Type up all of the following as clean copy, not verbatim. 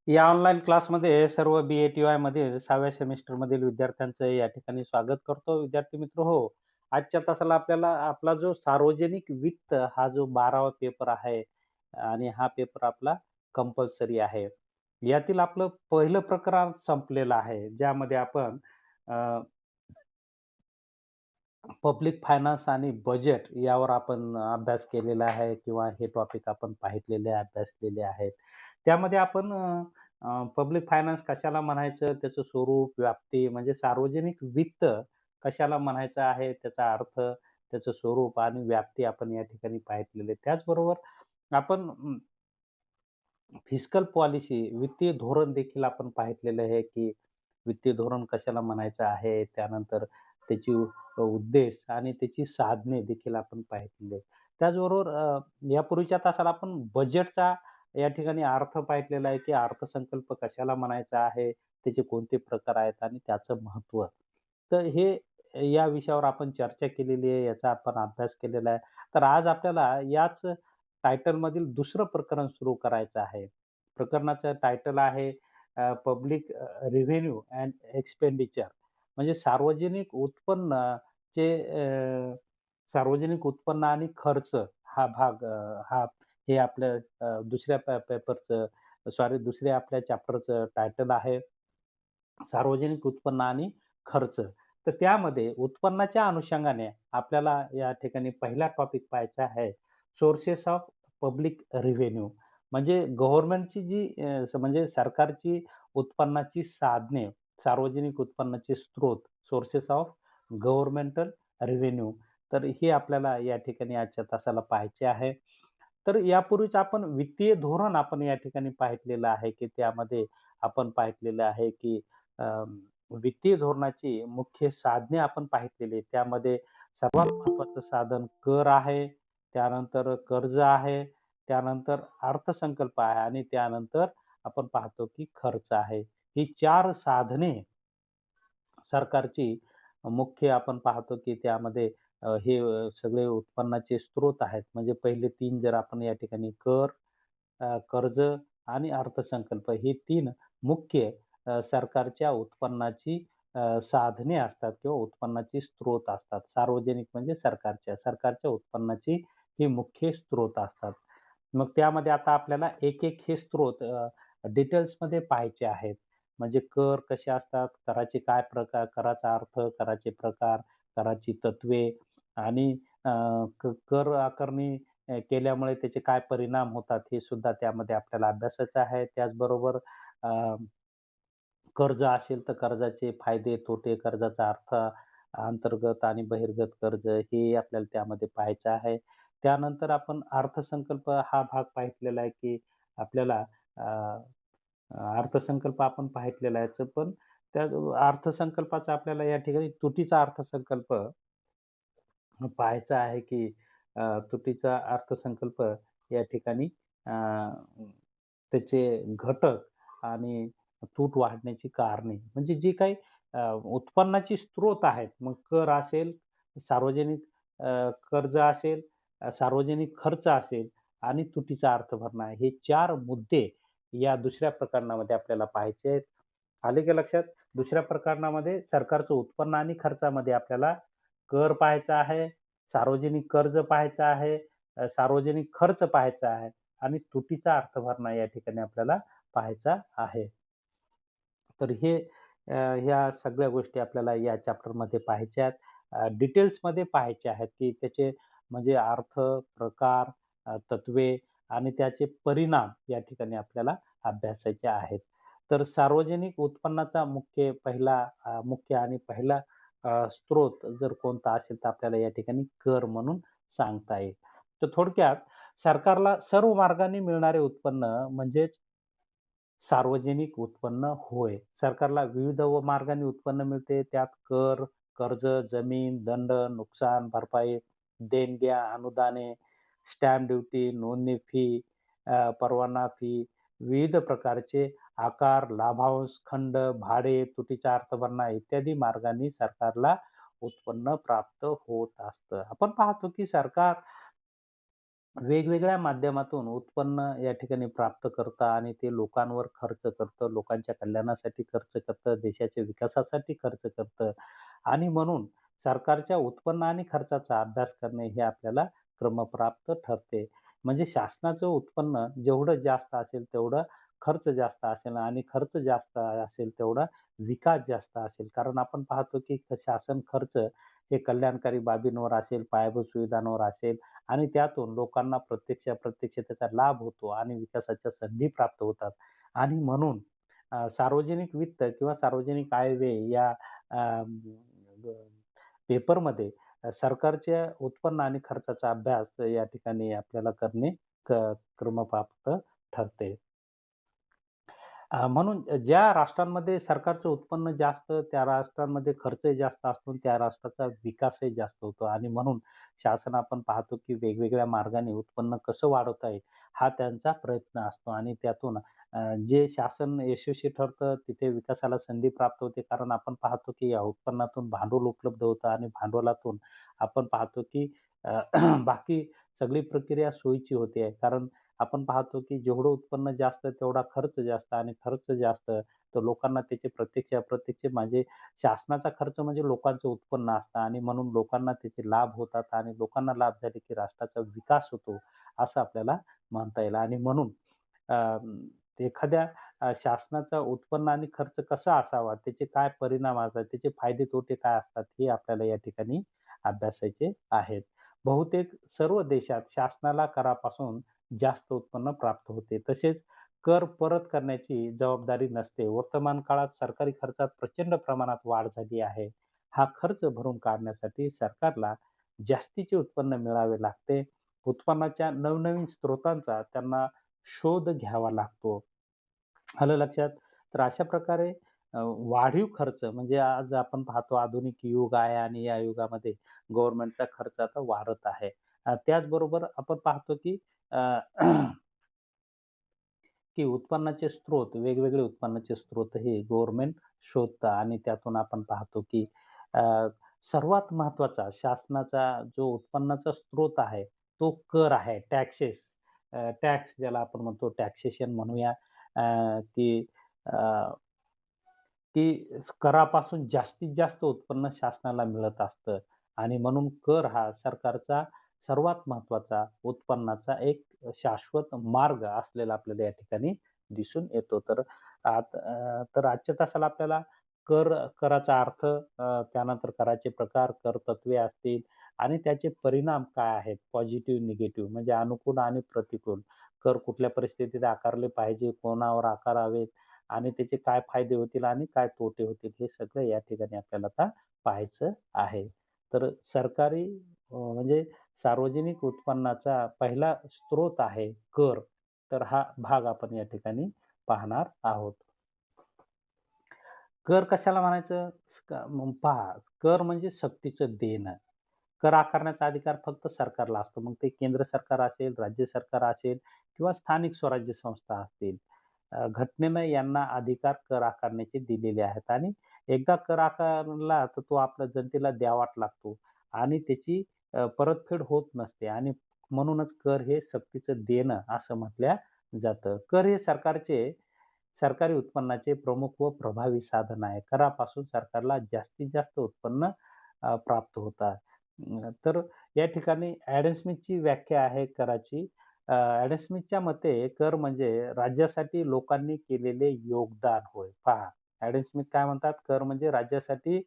या ऑनलाईन क्लासमध्ये सर्व बी-ए-टी-वाय मधील 6व्या सेमिस्टरमधील विद्यार्थ्यांचं या ठिकाणी स्वागत करतो. विद्यार्थी मित्र हो, आजच्या तासाला आपल्याला आपला जो सार्वजनिक वित्त हा जो 12वा पेपर आहे आणि हा पेपर आपला कंपल्सरी आहे. यातील आपलं पहिलं प्रकरण संपलेलं आहे. ज्यामध्ये आपण पब्लिक फायनान्स आणि बजेट यावर आपण अभ्यास केलेला आहे किंवा हे टॉपिक आपण पाहितलेले, अभ्यासलेले आहेत. त्यामध्ये आपण पब्लिक फायनान्स कशाला म्हणायचं, त्याचं स्वरूप, व्याप्ती म्हणजे सार्वजनिक वित्त कशाला म्हणायचं आहे, त्याचा अर्थ, त्याचं स्वरूप आणि व्याप्ती आपण या ठिकाणी पाहितलेले. त्याचबरोबर आपण फिस्कल पॉलिसी, वित्तीय धोरण देखील आपण पाहितलेलं आहे, की वित्तीय धोरण कशाला म्हणायचं आहे. त्यानंतर त्याची उद्देश आणि त्याची साधने देखील आपण पाहितलेली आहे. त्याचबरोबर यापूर्वीच्या तासाला आपण बजेटचा या ठिकाणी अर्थ पाहितलेला आहे, की अर्थसंकल्प कशाला म्हणायचा आहे, त्याचे कोणते प्रकार आहेत आणि त्याचं महत्त्व. तर हे या विषयावर आपण चर्चा केलेली आहे, याचा आपण अभ्यास केलेला आहे. तर आज आपल्याला याच टायटलमधील दुसरं प्रकरण सुरू करायचं आहे. प्रकरणाचं टायटल आहे पब्लिक रेव्हेन्यू अँड एक्सपेंडिचर म्हणजे सार्वजनिक उत्पन्न आणि खर्च हा भाग हे आपल्या दुसऱ्या पेपरचं सॉरी दुसऱ्या आपल्या चॅप्टरचं टायटल आहे. सार्वजनिक उत्पन्न आणि खर्च. तर त्यामध्ये उत्पन्नाच्या अनुषंगाने आपल्याला या ठिकाणी पहिला टॉपिक पाहायचा आहे, सोर्सेस ऑफ पब्लिक रेव्हेन्यू म्हणजे गव्हर्नमेंटची म्हणजे सरकारची उत्पन्नाची साधने, सार्वजनिक उत्पन्नाचे स्रोत, सोर्सेस ऑफ गव्हर्नमेंटल रेव्हेन्यू. तर हे आपल्याला या ठिकाणी आजच्या तासाला पाहायचे आहे. तर यापूर्वीच आपण वित्तीय धोरण आपण या ठिकाणी पाहितलेलं आहे, की त्यामध्ये आपण पाहितलेलं आहे, की अ, वित्तीय धोरणाची मुख्य साधने आपण पाहितलेली. त्यामध्ये सर्वात महत्त्वाचं साधन कर आहे, त्यानंतर कर्ज आहे, त्यानंतर अर्थसंकल्प आहे आणि त्यानंतर आपण पाहतो, की खर्च आहे. ही 4 साधने सरकारची मुख्य आपण पाहतो, की त्यामध्ये सगळे उत्पन्नाचे स्रोत आहेत. म्हणजे पहिले 3 जर आपण या ठिकाणी कर, कर्ज आणि अर्थसंकल्प ही 3 मुख्य सरकारच्या उत्पन्नाची साधने असतात किंवा उत्पन्नाचे स्रोत असतात. सार्वजनिक म्हणजे सरकारच्या उत्पन्नाची ही मुख्य स्रोत असतात. मग त्यामध्ये आता आपल्याला एक-एक हे स्रोत डिटेल्समध्ये पाहायचे आहेत. म्हणजे कर कसे असतात, कराचे काय प्रकार, कराचा अर्थ, कराचे प्रकार, कराची तत्वे आणि अ, कर आकारणी केल्यामुळे त्याचे काय परिणाम होतात, हे सुद्धा त्यामध्ये आपल्याला अभ्यासायचं आहे. त्याचबरोबर अ, कर्ज असेल तर कर्जाचे फायदे, तोटे, कर्जाचा अर्थ, अंतर्गत आणि बहिर्गत कर्ज हे आपल्याला त्यामध्ये पाहायचं आहे. त्यानंतर आपण अर्थसंकल्प हा भाग पाहितलेला आहे, की आपल्याला अ, अर्थसंकल्प आपण पाहितलेला आहे. पण त्या अर्थसंकल्पाचा आपल्याला या ठिकाणी तुटीचा अर्थसंकल्प पाहायचा आहे, की तुटीचा अर्थसंकल्प या ठिकाणी अ, त्याचे घटक आणि तूट वाढण्याची कारणे म्हणजे जी काही उत्पन्नाची स्रोत आहेत. मग कर असेल, सार्वजनिक कर्ज असेल, सार्वजनिक खर्च असेल आणि तुटीचा अर्थ भरणा हे 4 मुद्दे या दुसऱ्या प्रकरणामध्ये आपल्याला पाहायचे आहेत. आले का लक्षात? दुसऱ्या प्रकरणामध्ये सरकारचं उत्पन्न आणि खर्चामध्ये आपल्याला कर पाहायचा आहे, सार्वजनिक कर्ज पाहायचं आहे, सार्वजनिक खर्च पाहायचा आहे आणि तुटीचा अर्थ भरणा या ठिकाणी आपल्याला पाहायचा आहे. तर ह्या सगळ्या गोष्टी आपल्याला या चॅप्टरमध्ये पाहायच्या आहेत. डिटेल्समध्ये पाहायचे आहेत, की त्याचे म्हणजे अर्थ, प्रकार, तत्वे आणि त्याचे परिणाम या ठिकाणी आपल्याला अभ्यासायचे आहेत. तर सार्वजनिक उत्पन्नाचा मुख्य आणि पहिला स्रोत जर कोणता असेल तर आपल्याला या ठिकाणी कर म्हणून सांगता येईल. तर थोडक्यात सरकारला सर्व मार्गाने मिळणारे उत्पन्न म्हणजेच सार्वजनिक उत्पन्न होय. सरकारला विविध मार्गाने उत्पन्न मिळते. त्यात कर, कर्ज, जमीन, दंड, नुकसान भरपाई, देणग्या, अनुदाने, स्टॅम्प ड्युटी, नोंदणी फी, परवाना फी, विविध प्रकारचे आकार, लाभांश, खंड, भाडे, तुटीचा अर्थ भरणा इत्यादी मार्गांनी सरकारला उत्पन्न प्राप्त होत असतं. आपण पाहतो की सरकार वेगवेगळ्या माध्यमातून उत्पन्न या ठिकाणी प्राप्त करतं आणि ते लोकांवर खर्च करतं, लोकांच्या कल्याणासाठी खर्च करतं, देशाच्या विकासासाठी खर्च करतं आणि म्हणून सरकारच्या उत्पन्न आणि खर्चाचा अभ्यास करणे हे आपल्याला क्रमप्राप्त ठरते. म्हणजे शासनाचं उत्पन्न जेवढं जास्त असेल तेवढं खर्च जास्त असेल आणि खर्च जास्त असेल तेवढा विकास जास्त असेल. कारण आपण पाहतो की शासन खर्च हे कल्याणकारी बाबींवर असेल, पायाभूत सुविधांवर असेल आणि त्यातून लोकांना प्रत्यक्ष त्याचा लाभ होतो आणि विकासाच्या संधी प्राप्त होतात. आणि म्हणून सार्वजनिक वित्त किंवा सार्वजनिक आयव्यय या अ, ब पेपरमध्ये सरकारच्या उत्पन्न आणि खर्चाचा अभ्यास या ठिकाणी आपल्याला करणे क क्रमप्राप्त ठरते. म्हणून ज्या राष्ट्रांमध्ये सरकारचं उत्पन्न जास्त, त्या राष्ट्रांमध्ये खर्चही जास्त असतो आणि त्या राष्ट्राचा विकासही जास्त होतो आणि म्हणून शासन आपण पाहतो, की वेगवेगळ्या मार्गाने उत्पन्न कसं वाढवता येईल, हा त्यांचा प्रयत्न असतो आणि त्यातून जे शासन यशस्वी ठरतं, तिथे विकासाला संधी प्राप्त होते. कारण आपण पाहतो, की या उत्पन्नातून भांडवल उपलब्ध होतं आणि भांडवलातून आपण पाहतो, की अ, बाकी सगळी प्रक्रिया सोयीची होते. कारण आपण पाहतो की जेवढं उत्पन्न जास्त तेवढा खर्च जास्त आणि खर्च जास्त, तर लोकांना त्याचे प्रत्यक्ष-अप्रत्यक्ष म्हणजे शासनाचा खर्च म्हणजे लोकांचं उत्पन्न असतं आणि म्हणून लोकांना त्याचे लाभ होतात आणि लोकांना लाभ झाले की राष्ट्राचा विकास होतो, असं आपल्याला म्हणता येईल आणि म्हणून अ, एखाद्या शासनाचा उत्पन्न आणि खर्च कसा असावा, त्याचे काय परिणाम असतात, त्याचे फायदे-तोटे काय असतात, हे आपल्याला या ठिकाणी अभ्यासायचे आहेत. बहुतेक सर्व देशात शासनाला करापासून जास्त उत्पन्न प्राप्त होते. तसेच कर परत करण्याची जबाबदारी नसते. वर्तमान काळात सरकारी खर्चात प्रचंड प्रमाणात वाढ झाली आहे. हा खर्च भरून काढण्यासाठी सरकारला जास्तीचे उत्पन्न मिळावे लागते. उत्पन्नाच्या नवनवीन स्रोतांचा त्यांना शोध घ्यावा लागतो. आलं लक्षात? तर अशा प्रकारे वाढीव खर्च म्हणजे आज आपण पाहतो आधुनिक युग आहे आणि या युगामध्ये गव्हर्नमेंटचा खर्च आता वाढत आहे. त्याचबरोबर आपण पाहतो की अ, की उत्पन्नाचे स्रोत, वेगवेगळे उत्पन्नाचे स्रोत हे गव्हर्नमेंट शोधतं आणि त्यातून आपण पाहतो की अ, सर्वात महत्त्वाचा शासनाचा जो उत्पन्नाचा स्रोत आहे, तो कर आहे, टॅक्सेस. टॅक्स ज्याला आपण म्हणतो टॅक्सेशन म्हणूया की अ, की करापासून जास्तीत जास्त उत्पन्न शासनाला मिळत असतं आणि म्हणून कर हा सरकारचा सर्वात महत्त्वाचा उत्पन्नाचा एक शाश्वत मार्ग असलेला आपल्याला या ठिकाणी दिसून येतो. तर आजच्या तासाला आपल्याला कराचा अर्थ त्यानंतर कराचे प्रकार, कर तत्त्वे असतील आणि त्याचे परिणाम काय आहेत पॉझिटिव्ह, निगेटिव्ह म्हणजे अनुकूल आणि प्रतिकूल. कर कुठल्या परिस्थितीत आकारले पाहिजे, कोणावर आकारावेत आणि त्याचे काय फायदे होतील आणि काय तोटे होतील हे सगळं या ठिकाणी आपल्याला आता पाहायचं आहे. तर सरकारी म्हणजे सार्वजनिक उत्पन्नाचा पहिला स्रोत आहे कर. तर हा भाग आपण या ठिकाणी पाहणार आहोत. कर कशाला म्हणायचं? मग पहा, कर म्हणजे सक्तीचं देणं. कर आकारण्याचा अधिकार फक्त सरकारला असतो. मग ते केंद्र सरकार असेल, राज्य सरकार असेल किंवा स्थानिक स्वराज्य संस्था असतील. घटनेनं यांना अधिकार कर आकारण्याचे दिलेले आहेत आणि एकदा कर आकारला तर तो आपल्या जनतेला द्यावाच लागतो आणि त्याची परतफेड होत नसते आणि म्हणूनच कर हे सक्तीचं देणं असं म्हटल्या जातं. कर हे सरकारी उत्पन्नाचे प्रमुख व प्रभावी साधन आहे. करापासून सरकारला जास्तीत जास्त उत्पन्न प्राप्त होतात. तर या ठिकाणी ॲडम स्मिथची व्याख्या आहे कराची. ॲडम स्मिथच्या मते कर म्हणजे राज्यासाठी लोकांनी केलेले योगदान होय. पहा, ॲडम स्मिथ काय म्हणतात? कर म्हणजे राज्यासाठी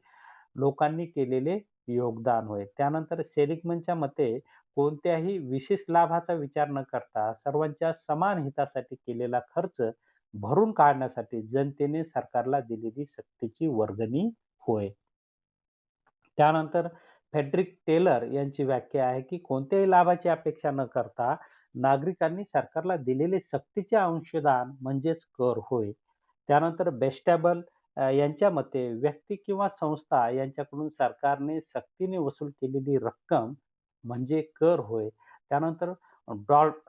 लोकांनी केलेले योगदान होय. त्यानंतर सेलिग्मनच्या मते कोणत्याही विशेष लाभाचा विचार न करता सर्वांच्या समान हितासाठी केलेला खर्च भरून काढण्यासाठी जनतेने सरकारला दिलेली सक्तीची वर्गणी होय. त्यानंतर फ्रेडरिक टेलर यांची व्याख्या आहे, की कोणत्याही लाभाची अपेक्षा न करता नागरिकांनी सरकारला दिलेले सक्तीचे अंशदान म्हणजेच कर होय. त्यानंतर बेस्टॅबल यांच्या मते व्यक्ती किंवा संस्था यांच्याकडून सरकारने सक्तीने वसूल केलेली रक्कम म्हणजे कर होय. त्यानंतर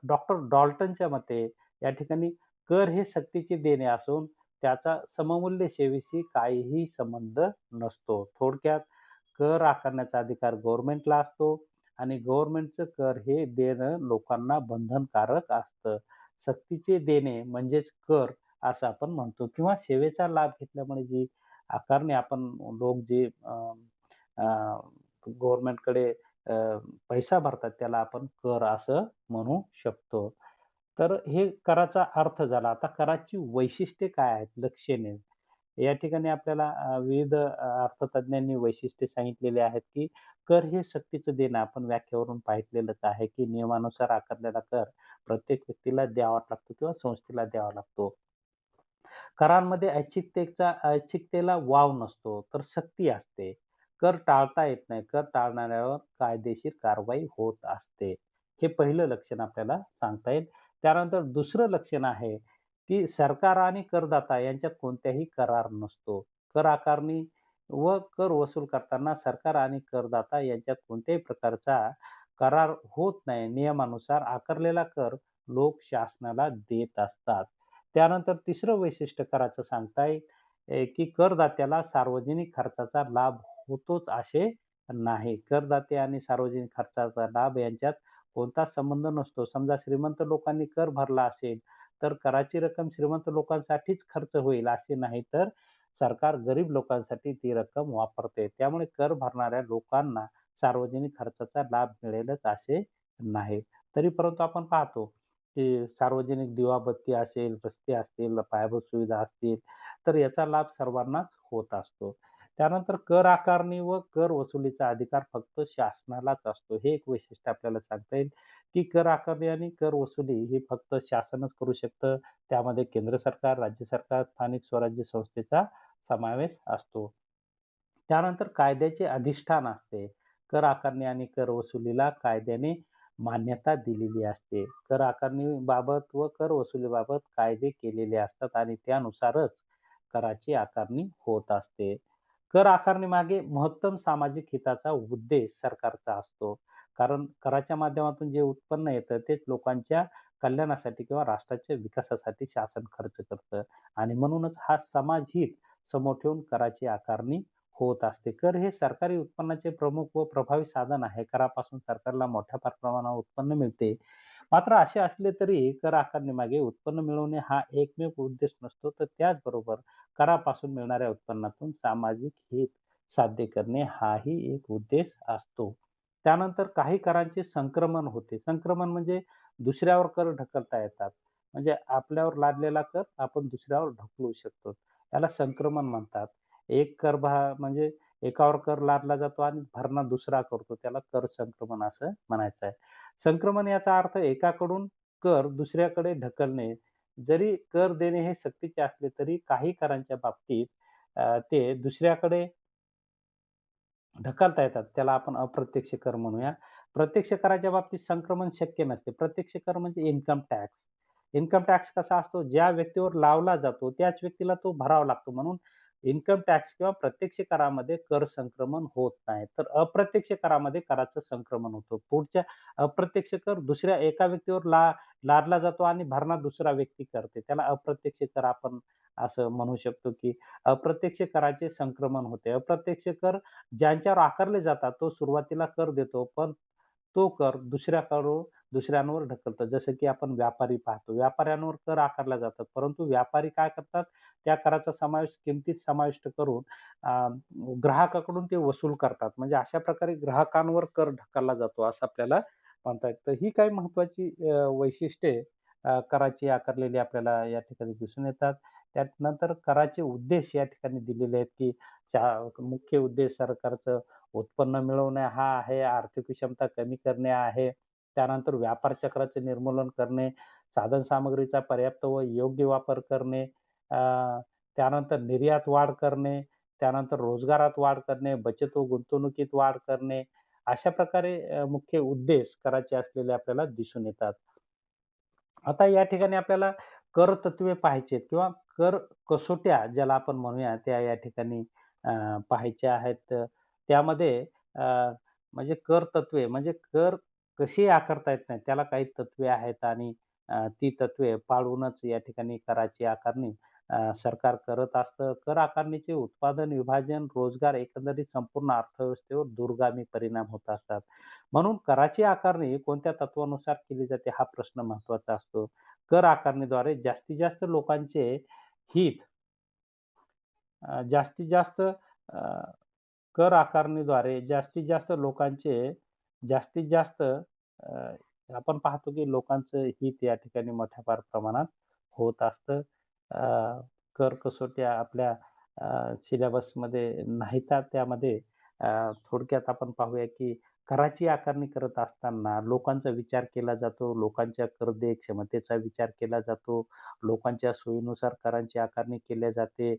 डॉक्टर डॉल्टनच्या मते या ठिकाणी कर हे सक्तीचे देणे असून त्याचा सममूल्य सेवेशी काहीही संबंध नसतो. थोडक्यात कर आकारण्याचा अधिकार गव्हर्नमेंटला असतो आणि गव्हर्नमेंटचं कर हे देणं लोकांना बंधनकारक असतं. सक्तीचे देणे म्हणजेच कर असं आपण म्हणतो किंवा सेवेचा लाभ घेतल्यामुळे जी आकारणी आपण लोक जे अ, गव्हर्नमेंटकडे अ, पैसा भरतात त्याला आपण कर असं म्हणू शकतो. तर हे कराचा अर्थ झाला. आता कराची वैशिष्ट्ये काय आहेत? लक्षणे. या ठिकाणी आपल्याला विविध अर्थतज्ञांनी वैशिष्ट्ये सांगितलेली आहेत, की कर हे सक्तीचं देणं आपण व्याख्येवरून पाहिलेलंच आहे, की नियमानुसार आकारलेला कर प्रत्येक व्यक्तीला द्यावा लागतो किंवा संस्थेला द्यावा लागतो. करांमध्ये ऐच्छिकतेला वाव नसतो, तर सक्ती असते. कर टाळता येत नाही. कर टाळणाऱ्यावर कायदेशीर कारवाई होत असते. हे पहिलं लक्षण आपल्याला सांगता येईल. त्यानंतर दुसरं लक्षण आहे, की सरकार आणि करदाता यांच्यात कोणताही करार नसतो. कर आकारणी व कर वसूल करताना सरकार आणि करदाता यांच्यात कोणत्याही प्रकारचा करार होत नाही. नियमानुसार आकारलेला कर लोक शासनाला देत असतात. त्यानंतर तिसरं वैशिष्ट्य कराचं सांगता येईल की करदात्याला सार्वजनिक खर्चाचा लाभ होतोच असे नाही. करदाते आणि सार्वजनिक खर्चाचा लाभ यांच्यात कोणताच संबंध नसतो. समजा श्रीमंत लोकांनी कर भरला असेल, तर कराची रक्कम श्रीमंत लोकांसाठीच खर्च होईल असे नाही, तर सरकार गरीब लोकांसाठी ती रक्कम वापरते. त्यामुळे कर भरणाऱ्या लोकांना सार्वजनिक खर्चाचा लाभ मिळेलच असे नाही. तरी परंतु आपण पाहतो की सार्वजनिक दिवाबत्ती असेल, रस्ते असतील, पायाभूत सुविधा असतील, तर याचा लाभ सर्वांनाच होत असतो. त्यानंतर कर आकारणी व कर वसुलीचा अधिकार फक्त शासनालाच असतो. हे एक वैशिष्ट्य आपल्याला सांगता येईल, की कर आकारणी आणि कर वसुली ही फक्त शासनच करू शकतं. त्यामध्ये केंद्र सरकार, राज्य सरकार, स्थानिक स्वराज्य संस्थेचा समावेश असतो. त्यानंतर कायद्याचे अधिष्ठान असते. कर आकारणी आणि कर वसुलीला कायद्याने मान्यता दिलेली असते. कर आकारणीबाबत व कर वसुलीबाबत कायदे केलेले असतात आणि त्यानुसारच कराची आकारणी होत असते. कर आकारणीमागे महत्तम सामाजिक हिताचा उद्देश सरकारचा असतो. कारण कराच्या माध्यमातून जे उत्पन्न येतं तेच लोकांच्या कल्याणासाठी किंवा राष्ट्राच्या विकासासाठी शासन खर्च करतं आणि म्हणूनच हा समाजहित समोर ठेवून कराची आकारणी होत असते. कर हे सरकारी उत्पन्नाचे प्रमुख व प्रभावी साधन आहे. करापासून सरकारला मोठ्या प्रमाणावर उत्पन्न मिळते. मात्र असे असले तरी कर आकारणीमागे उत्पन्न मिळवणे हा एकमेव उद्देश नसतो, तर त्याचबरोबर करापासून मिळणाऱ्या उत्पन्नातून सामाजिक हित साध्य करणे हाही एक उद्देश असतो. त्यानंतर काही करांचे संक्रमण होते. संक्रमण म्हणजे दुसऱ्यावर कर ढकलता येतात. म्हणजे आपल्यावर लादलेला कर आपण दुसऱ्यावर ढकलू शकतो. त्याला संक्रमण म्हणतात. एक कर म्हणजे एकावर कर लादला जातो आणि भरणा दुसरा करतो. त्याला कर संक्रमण असं म्हणायचं आहे. संक्रमण याचा अर्थ एकाकडून कर दुसऱ्याकडे ढकलणे. जरी कर देणे हे सक्तीचे असले तरी काही करांच्या बाबतीत ते दुसऱ्याकडे ढकलता येतात. त्याला आपण अप्रत्यक्ष कर म्हणूया. प्रत्यक्ष कराच्या बाबतीत संक्रमण शक्य नसते. प्रत्यक्ष कर म्हणजे इन्कम टॅक्स. इन्कम टॅक्स कसा असतो? ज्या व्यक्तीवर लावला जातो त्याच व्यक्तीला तो भरावा लागतो. म्हणून इन्कम टॅक्स किंवा प्रत्यक्ष करामध्ये कर संक्रमण होत नाही. तर अप्रत्यक्ष करामध्ये कराचं संक्रमण होतं. पुढच्या अप्रत्यक्ष कर दुसऱ्या एका व्यक्तीवर लादला जातो आणि भरणा दुसरा व्यक्ती करते. त्याला अप्रत्यक्ष कर आपण असं म्हणू शकतो, की अप्रत्यक्ष कराचे संक्रमण होते. अप्रत्यक्ष कर ज्यांच्यावर आकारले जातात, तो सुरुवातीला कर देतो, पण तो कर दुसऱ्यांवर ढकलतो. जसं की आपण व्यापारी पाहतो. व्यापाऱ्यांवर कर आकारला जातात, परंतु व्यापारी काय करतात, त्या कराचा समावेश किमतीत समाविष्ट करून ग्राहकाकडून ते वसूल करतात. म्हणजे अशा प्रकारे ग्राहकांवर कर ढकलला जातो, असं आपल्याला म्हणता येईल. तर ही काही महत्त्वाची वैशिष्ट्ये कराची आकारलेली आपल्याला या ठिकाणी दिसून येतात. त्यानंतर कराचे उद्देश या ठिकाणी दिलेले आहेत, की मुख्य उद्देश सरकारचं उत्पन्न मिळवणे हा आहे, आर्थिक विषमता कमी करणे आहे. त्यानंतर व्यापार चक्राचे निर्मूलन करणे, साधनसामग्रीचा पर्याप्त व योग्य वापर करणे, अ, त्यानंतर निर्यात वाढ करणे, त्यानंतर रोजगारात वाढ करणे, बचत व गुंतवणुकीत वाढ करणे. अशा प्रकारे मुख्य उद्देश कराचे असलेले आपल्याला दिसून येतात. आता या ठिकाणी आपल्याला कर तत्त्वे पाहायची आहेत किंवा कर कसोट्या ज्याला आपण म्हणूया त्या या ठिकाणी पाहायच्या आहेत. त्यामध्ये अ, म्हणजे कर तत्त्वे म्हणजे कर कशी आकारता येत नाहीत त्याला काही तत्त्वे आहेत आणि ती तत्त्वे पाळूनच या ठिकाणी कराची आकारणी सरकार करत असतं. कर आकारणीचे उत्पादन विभाजन, रोजगार एकंदरीत संपूर्ण अर्थव्यवस्थेवर दूरगामी परिणाम होत असतात. म्हणून कराची आकारणी कोणत्या तत्वानुसार केली जाते हा प्रश्न महत्त्वाचा असतो. कर आकारणीद्वारे जास्तीत जास्त लोकांचे हित जास्तीत जास्त कर आकारणीद्वारे जास्तीत जास्त लोकांचे जास्तीत जास्त आपण पाहतो की लोकांचं हित या ठिकाणी मोठ्या प्रमाणात होत असतं. कर कसोट्या आपल्या सिलेबसमध्ये नाहीत त्यामध्ये थोडक्यात आपण पाहूया की कराची आकारणी करत असताना लोकांचा विचार केला जातो, लोकांच्या करदेय क्षमतेचा विचार केला जातो, लोकांच्या सोयीनुसार करांची आकारणी केल्या जाते,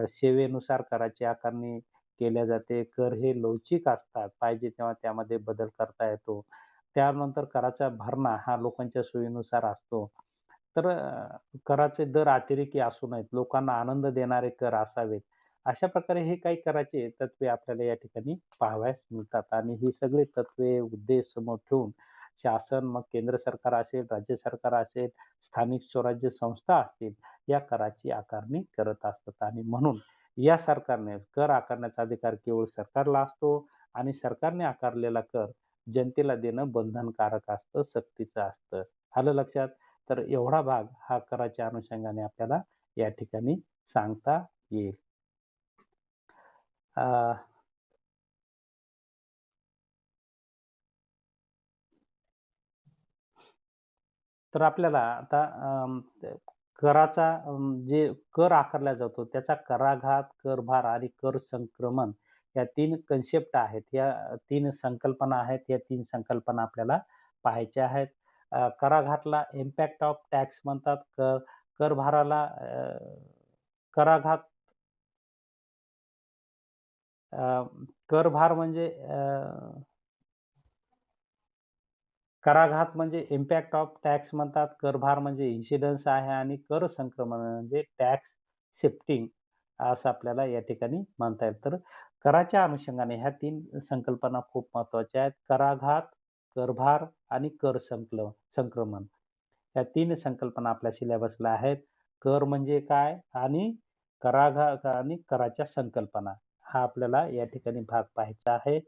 सेवेनुसार कराची आकारणी केल्या जाते. कर हे लवचिक असतात, पाहिजे तेव्हा त्यामध्ये बदल करता येतो. त्यानंतर कराचा भरणा हा लोकांच्या सोयीनुसार असतो. तर कराचे दर अतिरेकी असू नयेत, लोकांना आनंद देणारे कर असावेत. अशा प्रकारे हे काही कराचे तत्त्वे आपल्याला या ठिकाणी पाहावयास मिळतात आणि ही सगळी तत्त्वे, उद्देश समोर ठेवून शासन मग केंद्र सरकार असेल, राज्य सरकार असेल, स्थानिक स्वराज्य संस्था असतील, या कराची आकारणी करत असतात आणि म्हणून या सरकारने कर आकारण्याचा अधिकार केवळ सरकारला असतो आणि सरकारने आकारलेला कर जनतेला देणं बंधनकारक असतं, सक्तीचं असतं. आलं लक्षात? तर एवढा भाग हा कराच्या अनुषंगाने आपल्याला या ठिकाणी सांगता येईल. अ, तर आपल्याला आता कराचा जे कर आकारला जातो त्याचा कराघात, करभार आणि कर संक्रमण या 3 कन्सेप्ट आहेत. या 3 संकल्पना आहेत. या 3 संकल्पना आपल्याला पाहायच्या आहेत. कराघातला इम्पॅक्ट ऑफ टॅक्स म्हणतात. करभाराला कराघात अ, करभार म्हणजे कराघात म्हणजे इम्पॅक्ट ऑफ टॅक्स म्हणतात. करभार म्हणजे इन्सिडन्स आहे आणि कर संक्रमण म्हणजे टॅक्स शिफ्टिंग असं आपल्याला या ठिकाणी म्हणता येईल. तर कराच्या अनुषंगाने ह्या 3 संकल्पना खूप महत्त्वाच्या आहेत. कराघात, करभार आणि संक्रमण. या 3 संकल्पना आपल्या सिलेबसला आहेत. कर म्हणजे काय आणि कराघात आणि कराच्या संकल्पना हा आपल्याला या ठिकाणी भाग पाहायचा आहे.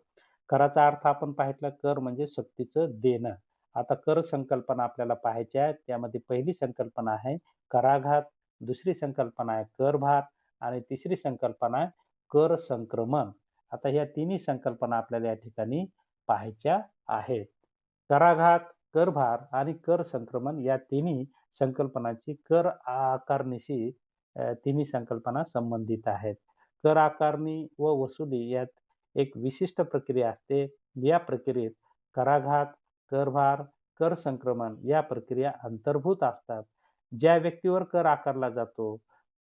कराचा अर्थ आपण पाहितला कर म्हणजे सक्तीचं देणं. आता कर संकल्पना आपल्याला पाहायच्या आहेत. त्यामध्ये पहिली संकल्पना आहे कराघात, दुसरी संकल्पना आहे करभार आणि तिसरी संकल्पना आहे कर संक्रमण. आता ह्या तिन्ही संकल्पना आपल्याला या ठिकाणी पाहायच्या आहेत. कराघात, करभार आणि कर संक्रमण या तिन्ही संकल्पनांची कर आकारणीशी तिन्ही संकल्पना संबंधित आहेत. कर आकारणी व वसुली यात एक विशिष्ट प्रक्रिया असते. या प्रक्रियेत कराघात, करभार, कर संक्रमण या प्रक्रिया अंतर्भूत असतात. ज्या व्यक्तीवर कर आकारला जातो,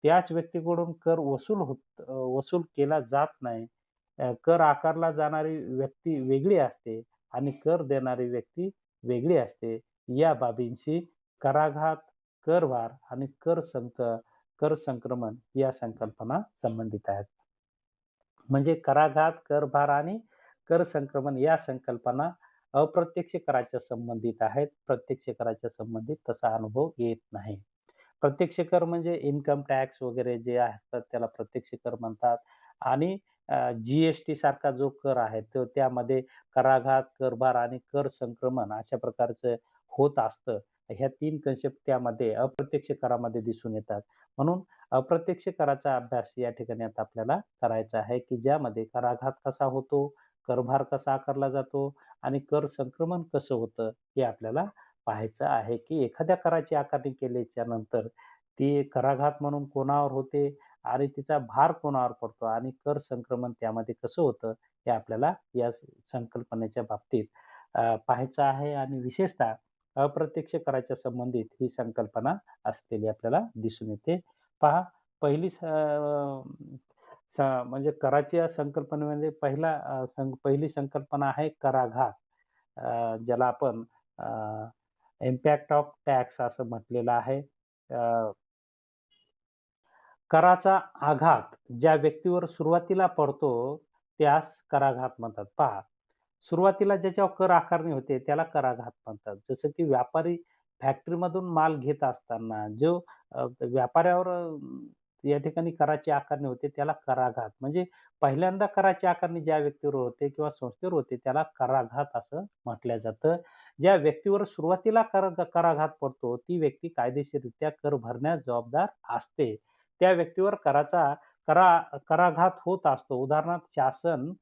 त्याच व्यक्तीकडून कर वसूल केला जात नाही. कर आकारला जाणारी व्यक्ती वेगळी असते आणि कर देणारी व्यक्ती वेगळी असते. या बाबींशी कराघात, करभार आणि कर संक्रमण या संकल्पना संबंधित आहेत. म्हणजे कराघात, करभार आणि कर संक्रमण या संकल्पना अप्रत्यक्ष कराच्या संबंधित आहेत. प्रत्यक्ष कराच्या संबंधित तसा अनुभव येत नाही. प्रत्यक्ष कर म्हणजे इन्कम टॅक्स वगैरे जे असतात त्याला प्रत्यक्ष कर म्हणतात आणि जी-एस-टी सारखा जो कर आहे तो त्यामध्ये कराघात, करभार आणि कर संक्रमण अशा प्रकारचं होत असतं. ह्या 3 कन्सेप्ट त्यामध्ये अप्रत्यक्ष करामध्ये दिसून येतात. म्हणून अप्रत्यक्ष कराचा अभ्यास या ठिकाणी आता आपल्याला करायचा आहे, की ज्यामध्ये कराघात कसा होतो, करभार कसा आकारला जातो आणि कर संक्रमण कसं होतं हे आपल्याला पाहायचं आहे, की एखाद्या कराची आकारणी केल्याच्या नंतर ती कराघात म्हणून कोणावर होते आणि तिचा भार कोणावर पडतो आणि कर संक्रमण त्यामध्ये कसं होतं, हे आपल्याला या संकल्पनेच्या बाबतीत पाहायचं आहे आणि विशेषतः अप्रत्यक्ष कराच्या संबंधित ही संकल्पना असलेली आपल्याला दिसून येते. पहा पहिली म्हणजे कराच्या संकल्पनेमध्ये पहिली संकल्पना आहे कराघात. ज्याला आपण इम्पॅक्ट ऑफ टॅक्स असं म्हटलेलं आहे. अ, कराचा आघात ज्या व्यक्तीवर सुरुवातीला पडतो, त्यास कराघात म्हणतात. पहा, सुरुवातीला ज्याच्यावर कर आकारणी होते त्याला कराघात म्हणतात. जसं की व्यापारी फॅक्टरीमधून माल घेत असताना जो व्यापाऱ्यावर या ठिकाणी कराची आकारणी होते त्याला कराघात म्हणजे पहिल्यांदा कराची आकारणी ज्या व्यक्तीवर होते किंवा संस्थेवर होते त्याला कराघात असं म्हटलं जातं. ज्या व्यक्तीवर सुरुवातीला कराघात पडतो ती व्यक्ती कायदेशीररित्या कर भरण्यास जबाबदार असते. त्या व्यक्तीवर करा कराघात होत असतो. उदाहरणार्थ शासन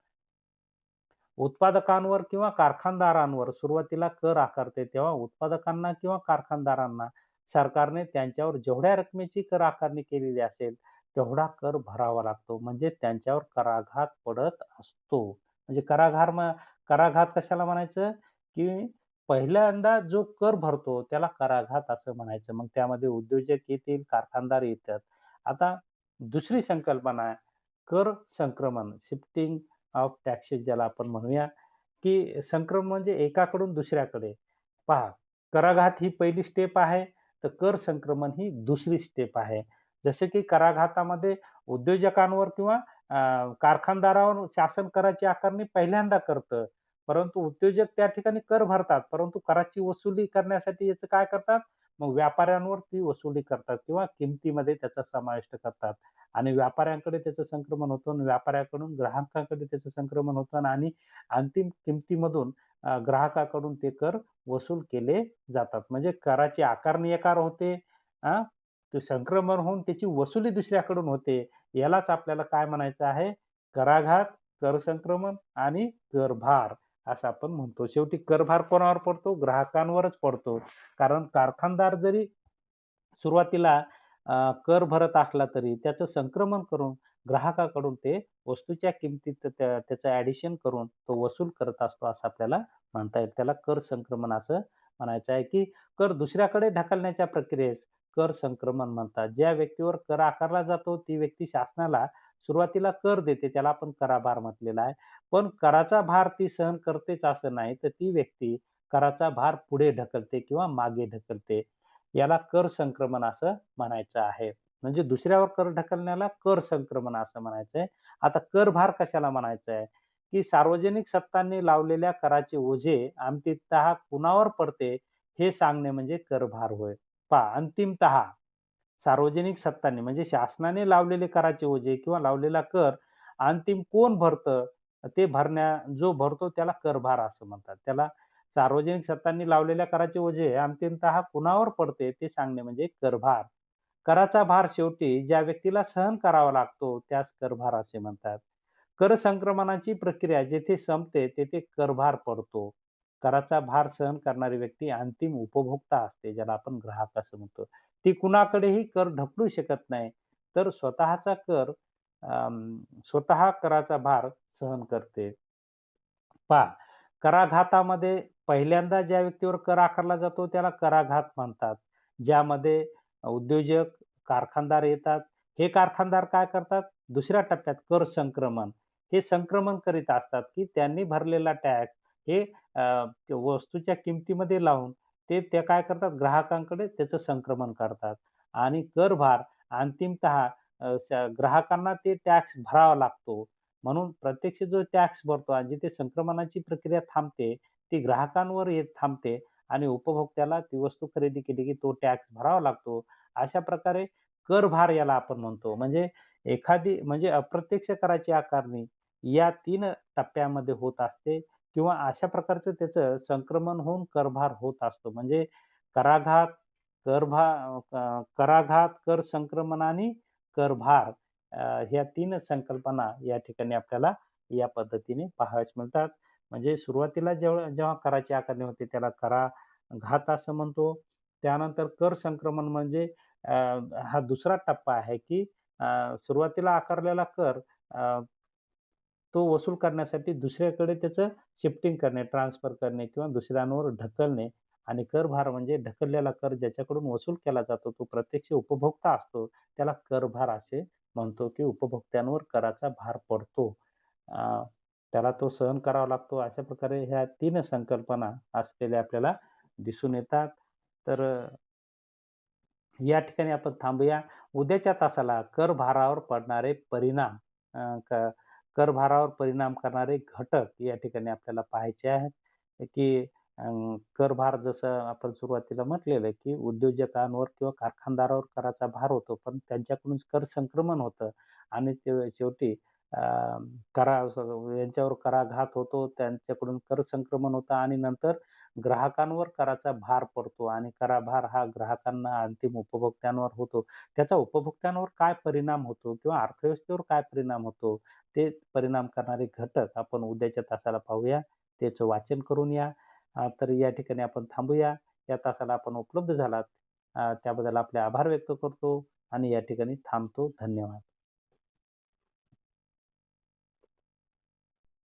उत्पादकांवर किंवा कारखानदारांवर सुरुवातीला कर आकारते, तेव्हा उत्पादकांना किंवा कारखानदारांना सरकारने त्यांच्यावर जेवढ्या रकमेची कर आकारणी केलेली असेल, तेवढा कर भरावा लागतो. म्हणजे त्यांच्यावर कराघात पडत असतो. म्हणजे कराघात कशाला म्हणायचं, की पहिल्यांदा जो कर भरतो त्याला कराघात असं म्हणायचं. मग त्यामध्ये उद्योजक येतील, कारखानदार येतात. आता दुसरी संकल्पना आहे, कर संक्रमण, शिफ्टिंग ऑफ टॅक्सेस ज्याला आपण म्हणूया, की संक्रमण म्हणजे एकाकडून दुसऱ्याकडे. पहा, कराघात ही पहिली स्टेप आहे, तर कर संक्रमण ही दुसरी स्टेप आहे. जसे की कराघातामध्ये उद्योजकांवर किंवा कारखानदारावर शासन कराची आकारणी पहिल्यांदा करतं. परंतु उद्योजक त्या ठिकाणी कर भरतात, परंतु कराची वसुली करण्यासाठी याचं काय करतात, मग व्यापाऱ्यांवर ती वसुली करतात किंवा किमतीमध्ये त्याचा समाविष्ट करतात. आणि व्यापाऱ्यांकडे त्याचं संक्रमण होतं आणि व्यापाऱ्याकडून ग्राहकांकडे त्याचं संक्रमण होतं आणि अंतिम किमतीमधून ग्राहकाकडून ते कर वसूल केले जातात. म्हणजे कराची आकारणी एकावर होते, अ, ते संक्रमण होऊन त्याची वसुली दुसऱ्याकडून होते. यालाच आपल्याला काय म्हणायचं आहे, कराघात, कर संक्रमण आणि करभार असं आपण म्हणतो. शेवटी करभार कोणावर पडतो? ग्राहकांवरच पडतो. कारण कारखानदार जरी सुरुवातीला कर भरत असला तरी त्याचं संक्रमण करून ग्राहकाकडून ते वस्तूच्या किमतीत त्याचं ॲडिशन करून तो वसूल करत असतो असं आपल्याला म्हणता येईल. त्याला कर संक्रमण असं म्हणायचं आहे, की कर दुसऱ्याकडे ढकलण्याच्या प्रक्रियेस कर संक्रमण म्हणतात. ज्या व्यक्तीवर कर आकारला जातो ती व्यक्ती शासनाला सुरुवातीला कर देते. त्याला आपण कराभार म्हटलेला आहे. पण कराचा भार ती सहन करतेच असं नाही, तर ती व्यक्ती कराचा भार पुढे ढकलते किंवा मागे ढकलते. याला कर संक्रमण असं म्हणायचं आहे. म्हणजे दुसऱ्यावर कर ढकलण्याला कर संक्रमण असं म्हणायचंय. आता करभार कशाला म्हणायचं आहे, की सार्वजनिक सत्तांनी लावलेल्या कराचे ओझे अंतिमतः कुणावर पडते हे सांगणे म्हणजे करभार होय. पहा अंतिमतः सार्वजनिक सत्तांनी म्हणजे शासनाने लावलेले कराचे ओझे किंवा लावलेला कर अंतिम कोण भरतं, ते जो भरतो त्याला करभार असं म्हणतात. त्याला सार्वजनिक सत्तांनी लावलेल्या कराचे ओझे अंतिमतः कुणावर पडते ते सांगणे म्हणजे करभार. कराचा भार शेवटी ज्या व्यक्तीला सहन करावा लागतो त्यास करभार असे म्हणतात. कर संक्रमणाची प्रक्रिया जेथे संपते तेथे करभार पडतो. कराचा भार सहन करणारी व्यक्ती अंतिम उपभोक्ता असते, ज्याला आपण ग्राहक असं म्हणतो. ती कुणाकडेही कर ढकलू शकत नाही, तर स्वतः कराचा भार सहन करते. पहा, कराघातामध्ये पहिल्यांदा ज्या व्यक्तीवर कर आकारला जातो त्याला कराघात म्हणतात. ज्यामध्ये उद्योजक, कारखानदार येतात. हे कारखानदार काय करतात? दुसऱ्या टप्प्यात कर संक्रमण. हे संक्रमण करीत असतात, की त्यांनी भरलेला टॅक्स हे वस्तूच्या किमतीमध्ये लावून ते काय करतात ग्राहकांकडे त्याचं संक्रमण करतात आणि करभार अंतिमतः ग्राहकांना ते टॅक्स भरावा लागतो. म्हणून प्रत्यक्ष जो टॅक्स भरतो आणि जिथे संक्रमणाची प्रक्रिया थांबते, ती ग्राहकांवर येत थांबते आणि उपभोक्त्याला ती वस्तू खरेदी केली की तो टॅक्स भरावा लागतो. अशा प्रकारे करभार याला आपण म्हणतो. म्हणजे अप्रत्यक्ष कराची आकारणी या 3 टप्प्यामध्ये होत असते किंवा अशा प्रकारचं त्याचं संक्रमण होऊन करभार होत असतो. म्हणजे कराघात, कराघात, कर संक्रमण आणि करभार ह्या 3 संकल्पना या ठिकाणी आपल्याला या पद्धतीने पाहावयास मिळतात. म्हणजे सुरुवातीला जेव्हा जेव्हा कराची आकारणी होते त्याला कराघात असं म्हणतो. त्यानंतर कर संक्रमण म्हणजे अ, हा दुसरा टप्पा आहे, की सुरुवातीला आकारलेला कर अ, तो वसूल करण्यासाठी दुसऱ्याकडे त्याचं शिफ्टिंग करणे, ट्रान्सफर करणे किंवा दुसऱ्यांवर ढकलणे आणि करभार म्हणजे ढकललेला कर ज्याच्याकडून वसूल केला जातो, तो प्रत्यक्ष उपभोक्ता असतो. त्याला करभार असे म्हणतो, की उपभोक्त्यांवर कराचा भार पडतो. अ, त्याला तो सहन करावा लागतो. अशा प्रकारे ह्या 3 संकल्पना असलेल्या आपल्याला दिसून येतात. तर या ठिकाणी आपण थांबूया. उद्याच्या तासाला करभारावर पडणारे परिणाम अ, क करभारावर परिणाम करणारे घटक या ठिकाणी आपल्याला पाहायचे आहेत, की करभार जसं आपण सुरुवातीला म्हटलेलं आहे, की उद्योजकांवर किंवा कारखानदारावर कराचा भार होतो, पण त्यांच्याकडून कर संक्रमण होतं आणि ते शेवटी अ, करा यांच्यावर कराघात होतो, त्यांच्याकडून कर संक्रमण होतं आणि नंतर ग्राहकांवर कराचा भार पडतो आणि कराभार हा ग्राहकांना, अंतिम उपभोक्त्यांवर होतो. त्याचा उपभोक्त्यांवर काय परिणाम होतो किंवा अर्थव्यवस्थेवर काय परिणाम होतो, ते परिणाम करणारे घटक आपण उद्याच्या तासाला पाहूया. त्याचं वाचन करून या. तर या ठिकाणी आपण थांबूया. या तासाला आपण उपलब्ध झालात त्याबद्दल आपले आभार व्यक्त करतो आणि या ठिकाणी थांबतो. धन्यवाद.